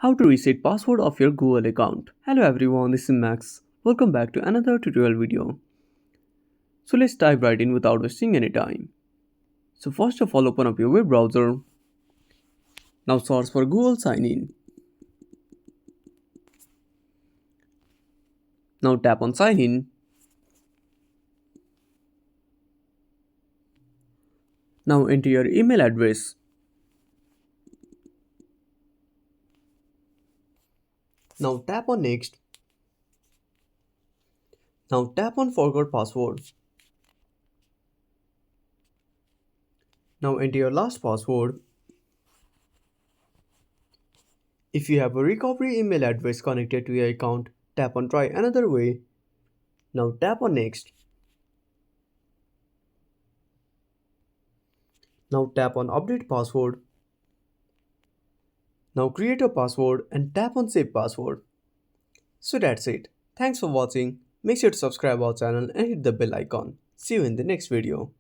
How to reset password of your Google account. Hello everyone, this is Max. Welcome back to another tutorial video. So let's dive right in without wasting any time. So first of all, open up your web browser. Now search for Google Sign In. Now tap on Sign In. Now enter your email address. Now tap on Next. Now tap on Forgot Password. Now enter your last password. If you have a recovery email address connected to your account, tap on Try Another Way. Now tap on Next. Now tap on Update Password. Now create a password and tap on Save Password. So that's it. Thanks for watching. Make sure to subscribe our channel and hit the bell icon. See you in the next video.